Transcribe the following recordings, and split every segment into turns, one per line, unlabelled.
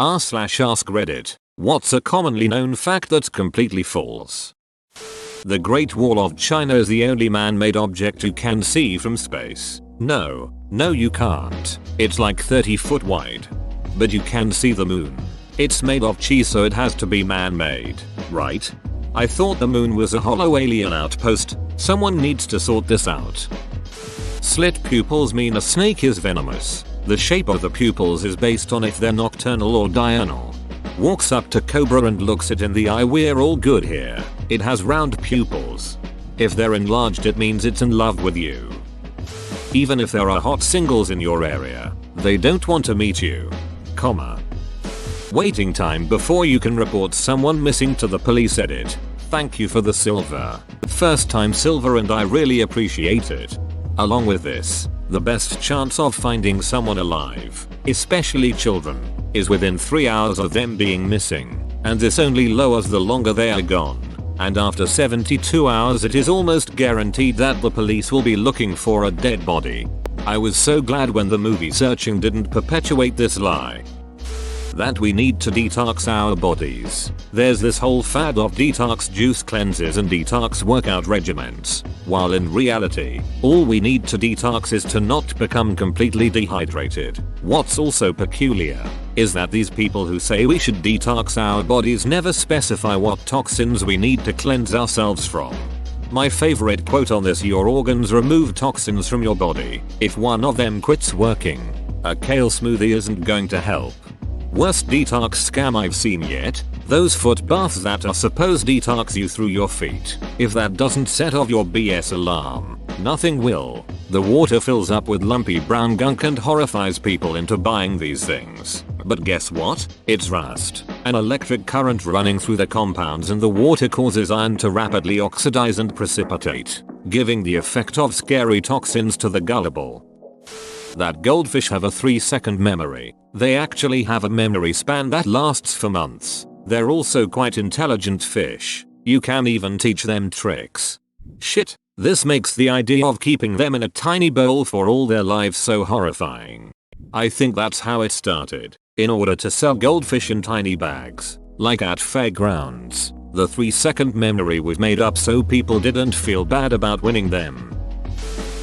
r/ask Reddit. What's a commonly known fact that's completely false? The Great Wall of China is the only man-made object you can see from space. No you can't. It's like 30 foot wide. But you can see the moon. It's made of cheese, so it has to be man-made, right? I thought the moon was a hollow alien outpost. Someone needs to sort this out. Slit pupils mean a snake is venomous. The shape of the pupils is based on if they're nocturnal or diurnal. Walks up to cobra and looks it in the eye, we're all good here. It has round pupils. If they're enlarged, it means it's in love with you. Even if there are hot singles in your area, they don't want to meet you. Waiting time before you can report someone missing to the police. Edit. Thank you for the silver. First time silver and I really appreciate it. Along with this, the best chance of finding someone alive, especially children, is within 3 hours of them being missing, and this only lowers the longer they are gone. And after 72 hours it is almost guaranteed that the police will be looking for a dead body. I was so glad when the movie Searching didn't perpetuate this lie. That we need to detox our bodies. There's this whole fad of detox juice cleanses and detox workout regimens, while in reality, all we need to detox is to not become completely dehydrated. What's also peculiar is that these people who say we should detox our bodies never specify what toxins we need to cleanse ourselves from. My favorite quote on this: your organs remove toxins from your body. If one of them quits working, a kale smoothie isn't going to help. Worst detox scam I've seen yet? Those foot baths that are supposed to detox you through your feet. If that doesn't set off your BS alarm, nothing will. The water fills up with lumpy brown gunk and horrifies people into buying these things. But guess what? It's rust. An electric current running through the compounds in the water causes iron to rapidly oxidize and precipitate, giving the effect of scary toxins to the gullible. That goldfish have a 3-second memory. They actually have a memory span that lasts for months. They're also quite intelligent fish. You can even teach them tricks. Shit, this makes the idea of keeping them in a tiny bowl for all their lives so horrifying. I think that's how it started. In order to sell goldfish in tiny bags, like at fairgrounds, the 3-second memory was made up so people didn't feel bad about winning them.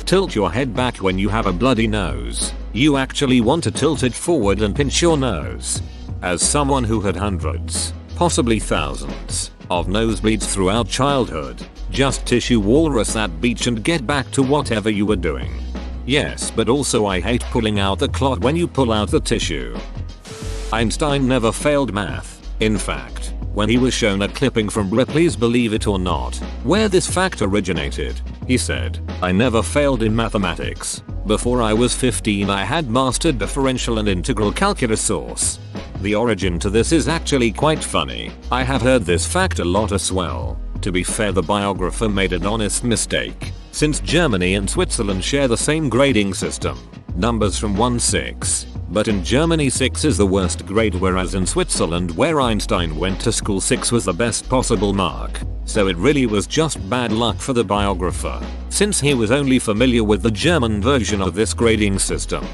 Tilt your head back when you have a bloody nose. You actually want to tilt it forward and pinch your nose. As someone who had hundreds, possibly thousands, of nosebleeds throughout childhood, just tissue walrus that beach and get back to whatever you were doing. Yes, but also I hate pulling out the clot when you pull out the tissue. Einstein never failed math. In fact, when he was shown a clipping from Ripley's Believe It or Not, where this fact originated, he said, "I never failed in mathematics. Before I was 15 I had mastered differential and integral calculus." The origin to this is actually quite funny. I have heard this fact a lot as well. To be fair, the biographer made an honest mistake, since Germany and Switzerland share the same grading system, numbers from 1-6. But in Germany 6 is the worst grade, whereas in Switzerland, where Einstein went to school, 6 was the best possible mark. So it really was just bad luck for the biographer, since he was only familiar with the German version of this grading system.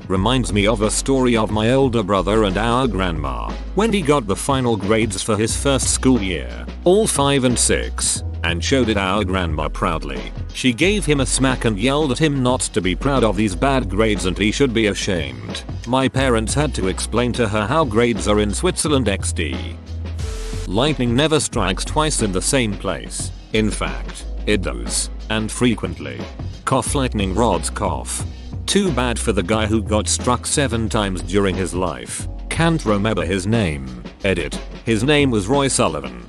Reminds me of a story of my older brother and our grandma, when he got the final grades for his first school year, all 5 and 6, and showed it our grandma proudly. She gave him a smack and yelled at him not to be proud of these bad grades and he should be ashamed. My parents had to explain to her how grades are in Switzerland XD. Lightning never strikes twice in the same place. In fact, it does, and frequently. Cough lightning rods cough. Too bad for the guy who got struck 7 times during his life. Can't remember his name. Edit. His name was Roy Sullivan.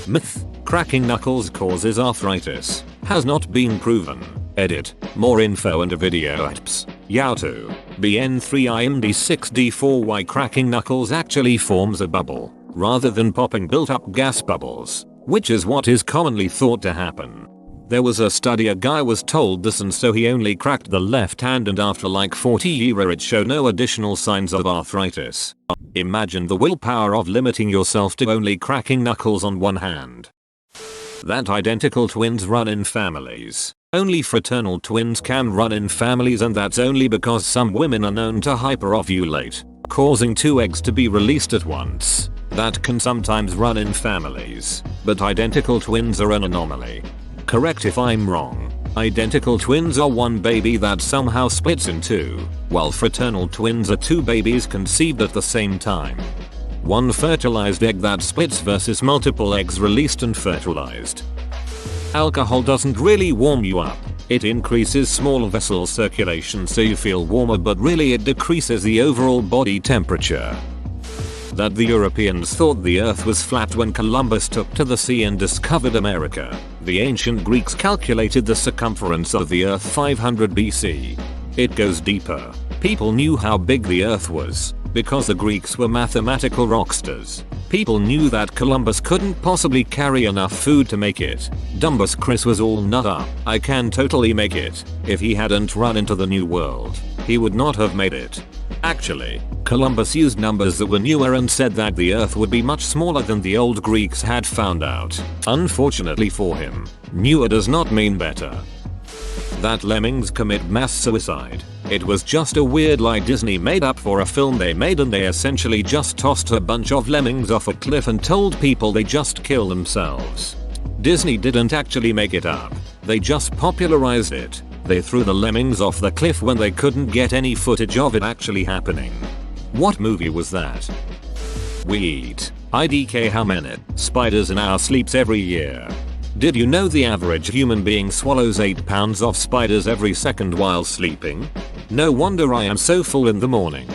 Myth. Cracking knuckles causes arthritis. Has not been proven. Edit. More info and a video apps. Yautu. BN3IND6D4. Why cracking knuckles actually forms a bubble, rather than popping built-up gas bubbles, which is what is commonly thought to happen. There was a study, a guy was told this and so he only cracked the left hand, and after like 40 years it showed no additional signs of arthritis. Imagine the willpower of limiting yourself to only cracking knuckles on one hand. That identical twins run in families. Only fraternal twins can run in families, and that's only because some women are known to hyperovulate. causing 2 eggs to be released at once. That can sometimes run in families, but identical twins are an anomaly. Correct if I'm wrong. Identical twins are one baby that somehow splits in 2, while fraternal twins are 2 babies conceived at the same time. One fertilized egg that splits versus multiple eggs released and fertilized. Alcohol doesn't really warm you up. It increases small vessel circulation so you feel warmer, but really it decreases the overall body temperature. That the Europeans thought the earth was flat when Columbus took to the sea and discovered America. The ancient Greeks calculated the circumference of the earth 500 BC. It goes deeper. People knew how big the earth was because the Greeks were mathematical rockstars. People knew that Columbus couldn't possibly carry enough food to make it. Dumbus Chris was all nut up. I can totally make it. If he hadn't run into the new world, he would not have made it. Actually, Columbus used numbers that were newer and said that the earth would be much smaller than the old Greeks had found out. Unfortunately for him, newer does not mean better. That lemmings commit mass suicide. It was just a weird lie Disney made up for a film they made, and they essentially just tossed a bunch of lemmings off a cliff and told people they just kill themselves. Disney didn't actually make it up. They just popularized it. They threw the lemmings off the cliff when they couldn't get any footage of it actually happening. What movie was that? We eat IDK how many spiders in our sleeps every year? Did you know the average human being swallows 8 pounds of spiders every second while sleeping? No wonder I am so full in the morning.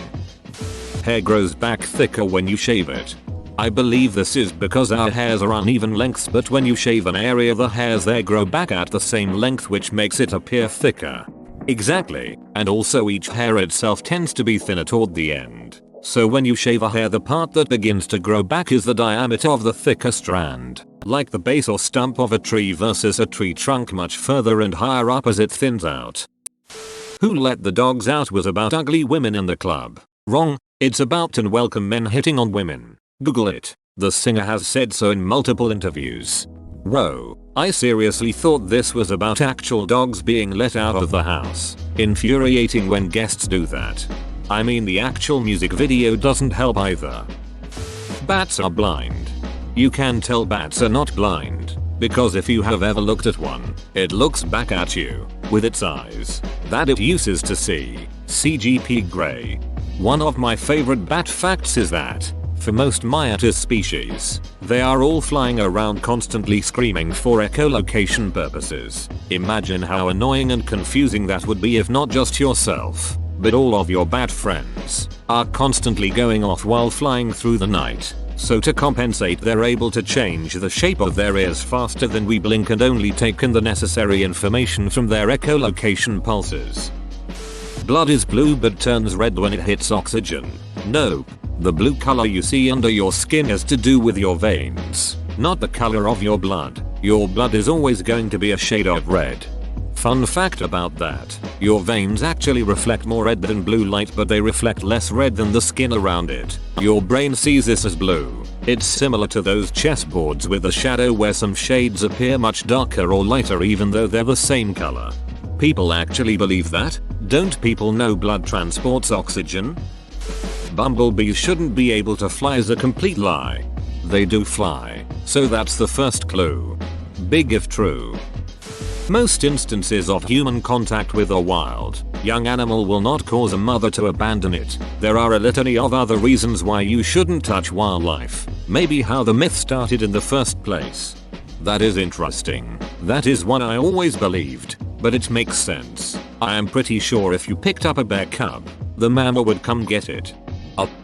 Hair grows back thicker when you shave it. I believe this is because our hairs are uneven lengths, but when you shave an area, the hairs there grow back at the same length, which makes it appear thicker. Exactly, and also each hair itself tends to be thinner toward the end. So when you shave a hair, the part that begins to grow back is the diameter of the thicker strand, like the base or stump of a tree versus a tree trunk much further and higher up as it thins out. Who Let the Dogs Out was about ugly women in the club. Wrong, it's about unwelcome men hitting on women. Google it. The singer has said so in multiple interviews. Whoa, I seriously thought this was about actual dogs being let out of the house. Infuriating when guests do that. I mean, the actual music video doesn't help either. Bats are blind. You can tell bats are not blind, because if you have ever looked at one, it looks back at you, with its eyes, that it uses to see. CGP Grey. One of my favorite bat facts is that, for most Myitis species, they are all flying around constantly screaming for echolocation purposes. Imagine how annoying and confusing that would be if not just yourself, but all of your bat friends are constantly going off while flying through the night. So to compensate, they're able to change the shape of their ears faster than we blink and only take in the necessary information from their echolocation pulses. Blood is blue but turns red when it hits oxygen. Nope. The blue color you see under your skin has to do with your veins, not the color of your blood. Your blood is always going to be a shade of red. Fun fact about that, your veins actually reflect more red than blue light, but they reflect less red than the skin around it. Your brain sees this as blue. It's similar to those chessboards with a shadow where some shades appear much darker or lighter even though they're the same color. People actually believe that? Don't people know blood transports oxygen? Bumblebees shouldn't be able to fly is a complete lie. They do fly, so that's the first clue. Big if true. Most instances of human contact with a wild, young animal will not cause a mother to abandon it. There are a litany of other reasons why you shouldn't touch wildlife. Maybe how the myth started in the first place. That is interesting. That is one I always believed, but it makes sense. I am pretty sure if you picked up a bear cub, the mama would come get it.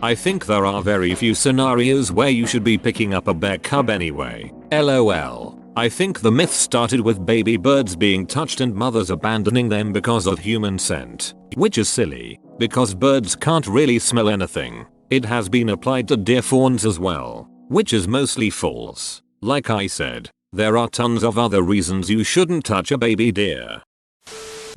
I think there are very few scenarios where you should be picking up a bear cub anyway. LOL. I think the myth started with baby birds being touched and mothers abandoning them because of human scent. Which is silly, because birds can't really smell anything. It has been applied to deer fawns as well, which is mostly false. Like I said, there are tons of other reasons you shouldn't touch a baby deer.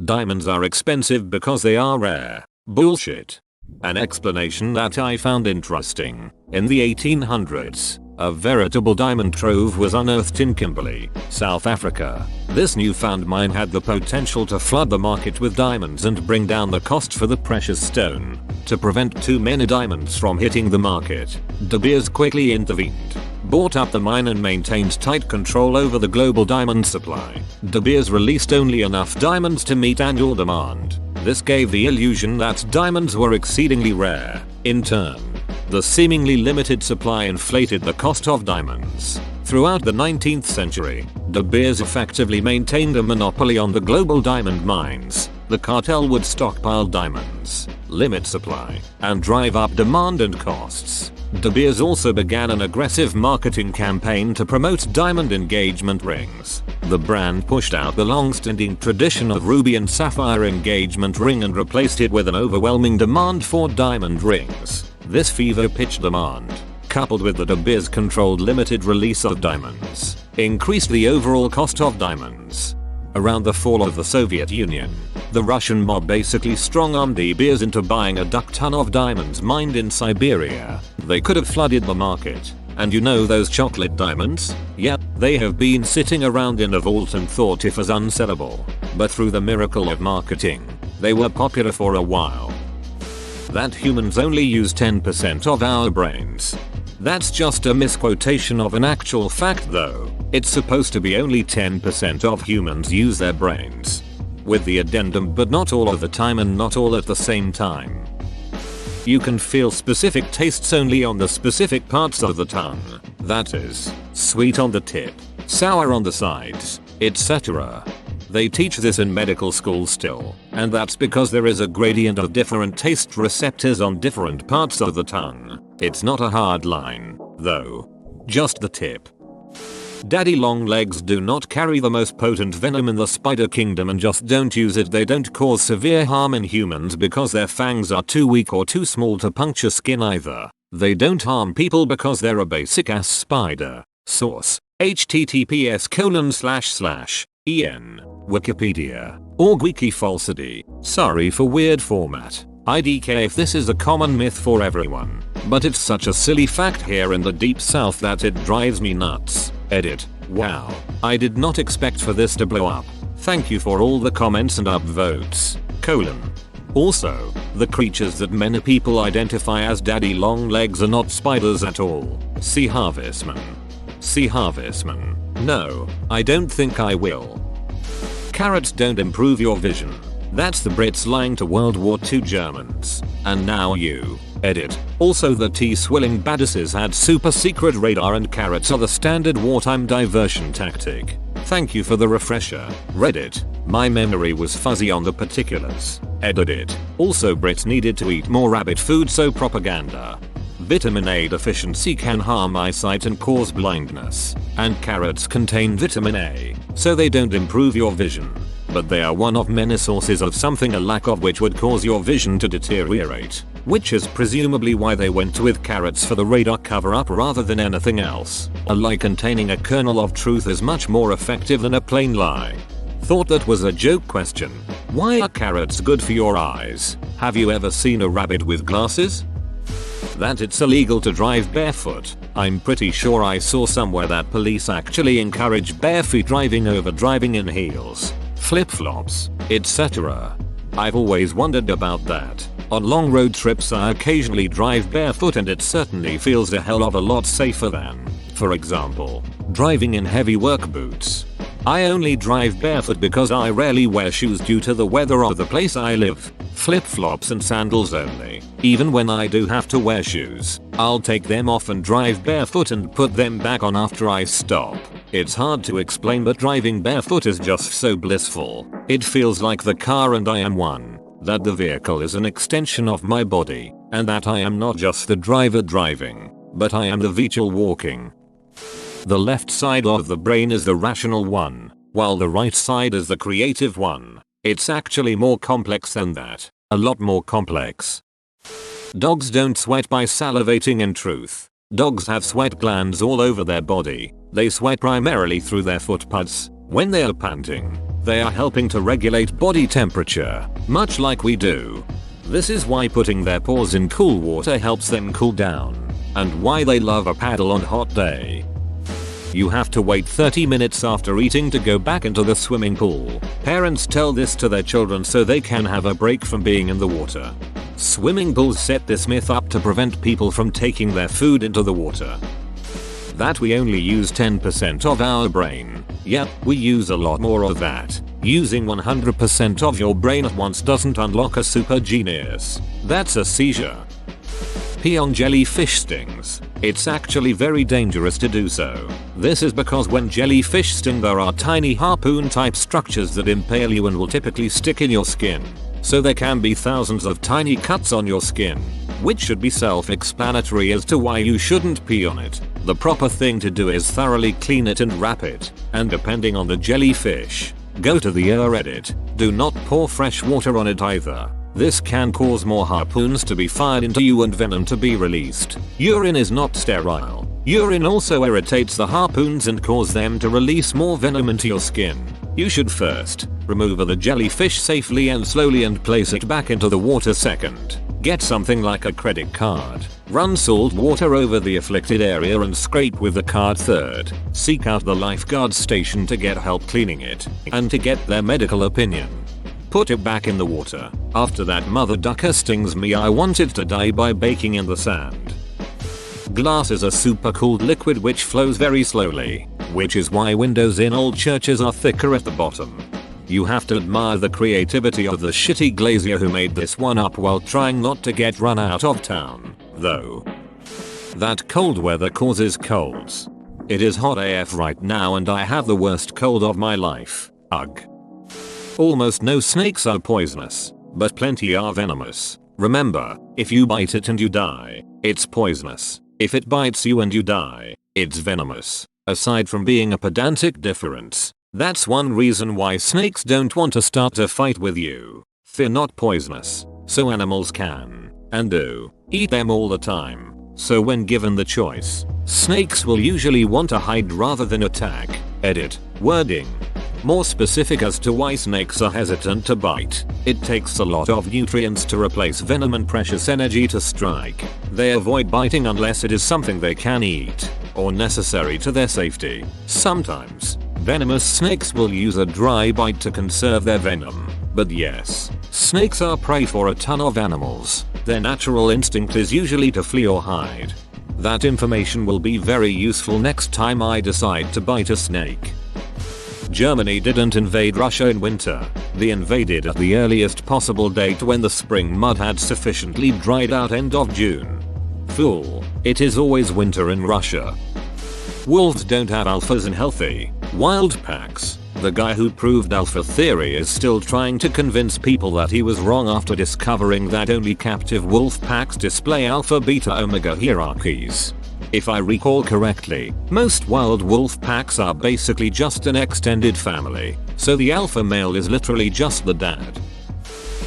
Diamonds are expensive because they are rare. Bullshit. An explanation that I found interesting. In the 1800s, a veritable diamond trove was unearthed in Kimberley, South Africa. This newfound mine had the potential to flood the market with diamonds and bring down the cost for the precious stone. To prevent too many diamonds from hitting the market, De Beers quickly intervened, bought up the mine and maintained tight control over the global diamond supply. De Beers released only enough diamonds to meet annual demand. This gave the illusion that diamonds were exceedingly rare. In turn, the seemingly limited supply inflated the cost of diamonds. Throughout the 19th century, De Beers effectively maintained a monopoly on the global diamond mines. The cartel would stockpile diamonds, limit supply, and drive up demand and costs. De Beers also began an aggressive marketing campaign to promote diamond engagement rings. The brand pushed out the long-standing tradition of ruby and sapphire engagement ring and replaced it with an overwhelming demand for diamond rings. This fever-pitch demand, coupled with the De Beers controlled limited release of diamonds, increased the overall cost of diamonds. Around the fall of the Soviet Union, the Russian mob basically strong-armed De Beers into buying a duck-ton of diamonds mined in Siberia. They could have flooded the market. And you know those chocolate diamonds? Yep, they have been sitting around in a vault and thought if as unsellable. But through the miracle of marketing, they were popular for a while. That humans only use 10% of our brains. That's just a misquotation of an actual fact though. It's supposed to be only 10% of humans use their brains. With the addendum but not all of the time and not all at the same time. You can feel specific tastes only on the specific parts of the tongue. That is, sweet on the tip, sour on the sides, etc. They teach this in medical school still, and that's because there is a gradient of different taste receptors on different parts of the tongue. It's not a hard line, though. Just the tip. Daddy long legs do not carry the most potent venom in the spider kingdom and just don't use it. They don't cause severe harm in humans because their fangs are too weak or too small to puncture skin either. They don't harm people because they're a basic ass spider. Source: https://en Wikipedia. Org wiki falsity. Sorry for weird format. IDK if this is a common myth for everyone. But it's such a silly fact here in the deep south that it drives me nuts. Edit. Wow. I did not expect for this to blow up. Thank you for all the comments and upvotes. : Also, the creatures that many people identify as daddy long legs are not spiders at all. See Harvestman. No, I don't think I will. Carrots don't improve your vision. That's the Brits lying to World War II Germans. And now you. Edit. Also the tea-swilling badasses had super secret radar and carrots are the standard wartime diversion tactic. Thank you for the refresher. Reddit. My memory was fuzzy on the particulars. Edit. Also Brits needed to eat more rabbit food so propaganda. Vitamin A deficiency can harm eyesight and cause blindness. And carrots contain vitamin A, so they don't improve your vision. But they are one of many sources of something a lack of which would cause your vision to deteriorate. Which is presumably why they went with carrots for the radar cover-up rather than anything else. A lie containing a kernel of truth is much more effective than a plain lie. Thought that was a joke question. Why are carrots good for your eyes? Have you ever seen a rabbit with glasses? That it's illegal to drive barefoot. I'm pretty sure I saw somewhere that police actually encourage barefoot driving over driving in heels, flip-flops, etc. I've always wondered about that. On long road trips I occasionally drive barefoot and it certainly feels a hell of a lot safer than, for example, driving in heavy work boots. I only drive barefoot because I rarely wear shoes due to the weather of the place I live. Flip-flops and sandals only. Even when I do have to wear shoes, I'll take them off and drive barefoot and put them back on after I stop. It's hard to explain but driving barefoot is just so blissful. It feels like the car and I am one. That the vehicle is an extension of my body, and that I am not just the driver driving, but I am the vehicle walking. The left side of the brain is the rational one, while the right side is the creative one. It's actually more complex than that, a lot more complex. Dogs don't sweat by salivating in truth. Dogs have sweat glands all over their body. They sweat primarily through their foot pads. When they are panting, they are helping to regulate body temperature, much like we do. This is why putting their paws in cool water helps them cool down, and why they love a paddle on a hot day. You have to wait 30 minutes after eating to go back into the swimming pool. Parents tell this to their children so they can have a break from being in the water. Swimming pools set this myth up to prevent people from taking their food into the water. That we only use 10% of our brain. Yep, we use a lot more of that. Using 100% of your brain at once doesn't unlock a super genius. That's a seizure. Pee on jellyfish stings. It's actually very dangerous to do so. This is because when jellyfish sting there are tiny harpoon type structures that impale you and will typically stick in your skin. So there can be thousands of tiny cuts on your skin, which should be self-explanatory as to why you shouldn't pee on it. The proper thing to do is thoroughly clean it and wrap it, and depending on the jellyfish, go to the edit. Do not pour fresh water on it either. This can cause more harpoons to be fired into you and venom to be released. Urine is not sterile. Urine also irritates the harpoons and cause them to release more venom into your skin. You should first remove the jellyfish safely and slowly and place it back into the water second. Get something like a credit card. Run salt water over the afflicted area and scrape with the card third. Seek out the lifeguard station to get help cleaning it and to get their medical opinion. Put it back in the water. After that mother ducker stings me, I wanted to die by baking in the sand. Glass is a super cooled liquid which flows very slowly, which is why windows in old churches are thicker at the bottom. You have to admire the creativity of the shitty glazier who made this one up while trying not to get run out of town, though. That cold weather causes colds. It is hot AF right now and I have the worst cold of my life. Ugh. Almost no snakes are poisonous, but plenty are venomous. Remember, if you bite it and you die, it's poisonous. If it bites you and you die, it's venomous. Aside from being a pedantic difference, that's one reason why snakes don't want to start a fight with you. They're not poisonous, so animals can, and do, eat them all the time. So when given the choice, snakes will usually want to hide rather than attack. Edit. Wording. More specific as to why snakes are hesitant to bite. It takes a lot of nutrients to replace venom and precious energy to strike. They avoid biting unless it is something they can eat, or necessary to their safety. Sometimes, venomous snakes will use a dry bite to conserve their venom. But yes, snakes are prey for a ton of animals. Their natural instinct is usually to flee or hide. That information will be very useful next time I decide to bite a snake. Germany didn't invade Russia in winter. They invaded at the earliest possible date when the spring mud had sufficiently dried out end of June. Fool, it is always winter in Russia. Wolves don't have alphas in healthy, wild packs. The guy who proved alpha theory is still trying to convince people that he was wrong after discovering that only captive wolf packs display alpha beta omega hierarchies. If I recall correctly, most wild wolf packs are basically just an extended family, so the alpha male is literally just the dad.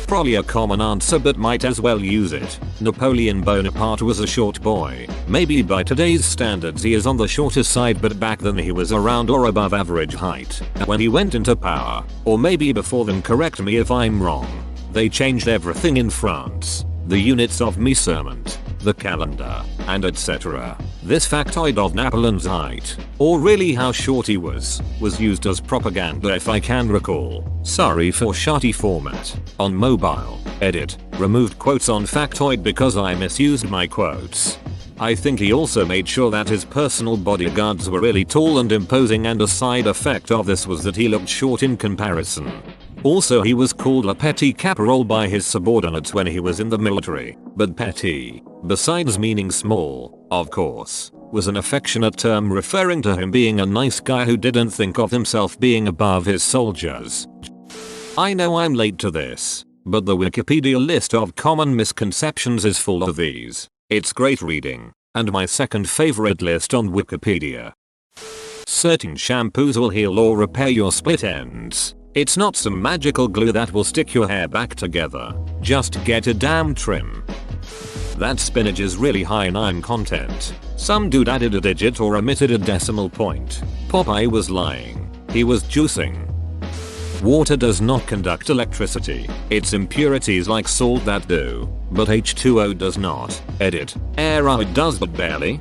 Probably a common answer but might as well use it. Napoleon Bonaparte was a short boy. Maybe by today's standards he is on the shorter side, but back then he was around or above average height when he went into power. Or maybe before then, correct me if I'm wrong. They changed everything in France. The units of measurement, the calendar, and etc. This factoid of Napoleon's height, or really how short he was used as propaganda if I can recall. Sorry for shoddy format. On mobile. Edit. Removed quotes on factoid because I misused my quotes. I think he also made sure that his personal bodyguards were really tall and imposing, and a side effect of this was that he looked short in comparison. Also, he was called a petit caporal by his subordinates when he was in the military, but petit, besides meaning small, of course, was an affectionate term referring to him being a nice guy who didn't think of himself being above his soldiers. I know I'm late to this, but the Wikipedia list of common misconceptions is full of these. It's great reading, and my second favorite list on Wikipedia. Certain shampoos will heal or repair your split ends. It's not some magical glue that will stick your hair back together. Just get a damn trim. That spinach is really high in iron content. Some dude added a digit or omitted a decimal point. Popeye was lying. He was juicing. Water does not conduct electricity. It's impurities like salt that do, but H2O does not. Edit. Air it does but barely.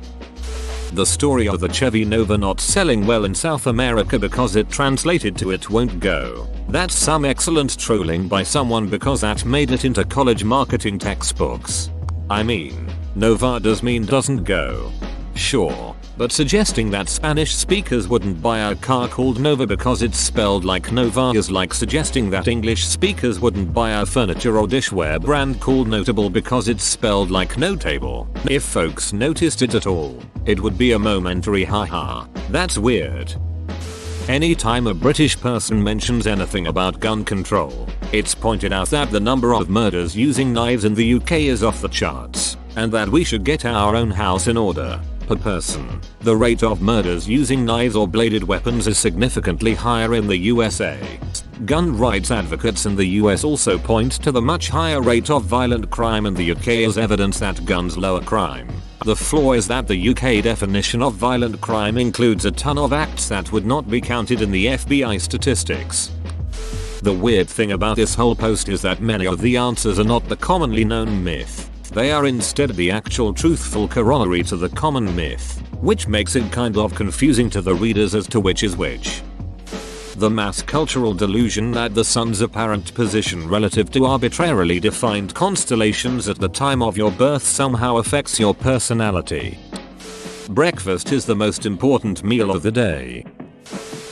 The story of the Chevy Nova not selling well in South America because it translated to "it won't go." That's some excellent trolling by someone because that made it into college marketing textbooks. I mean, Nova does mean doesn't go. Sure, but suggesting that Spanish speakers wouldn't buy a car called Nova because it's spelled like Nova is like suggesting that English speakers wouldn't buy a furniture or dishware brand called Notable because it's spelled like Notable. If folks noticed it at all, it would be a momentary haha. That's weird. Anytime a British person mentions anything about gun control, it's pointed out that the number of murders using knives in the UK is off the charts, and that we should get our own house in order. Per person, the rate of murders using knives or bladed weapons is significantly higher in the USA. Gun rights advocates in the US also point to the much higher rate of violent crime in the UK as evidence that guns lower crime. The flaw is that the UK definition of violent crime includes a ton of acts that would not be counted in the FBI statistics. The weird thing about this whole post is that many of the answers are not the commonly known myth. They are instead the actual truthful corollary to the common myth, which makes it kind of confusing to the readers as to which is which. The mass cultural delusion that the sun's apparent position relative to arbitrarily defined constellations at the time of your birth somehow affects your personality. Breakfast is the most important meal of the day.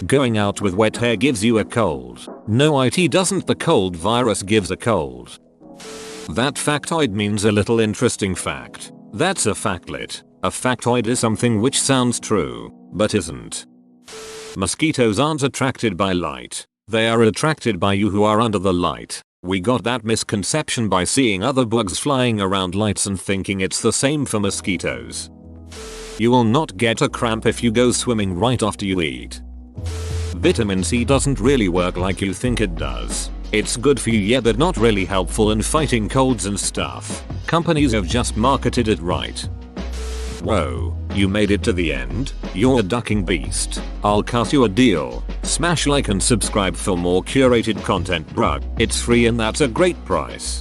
Going out with wet hair gives you a cold. No, it doesn't. The cold virus gives a cold. That factoid means a little interesting fact. That's a factlet. A factoid is something which sounds true, but isn't. Mosquitoes aren't attracted by light. They are attracted by you who are under the light. We got that misconception by seeing other bugs flying around lights and thinking it's the same for mosquitoes. You will not get a cramp if you go swimming right after you eat. Vitamin C doesn't really work like you think it does. It's good for you, yeah, but not really helpful in fighting colds and stuff. Companies have just marketed it right. Whoa, you made it to the end? You're a ducking beast. I'll cut you a deal. Smash like and subscribe for more curated content, bruh. It's free and that's a great price.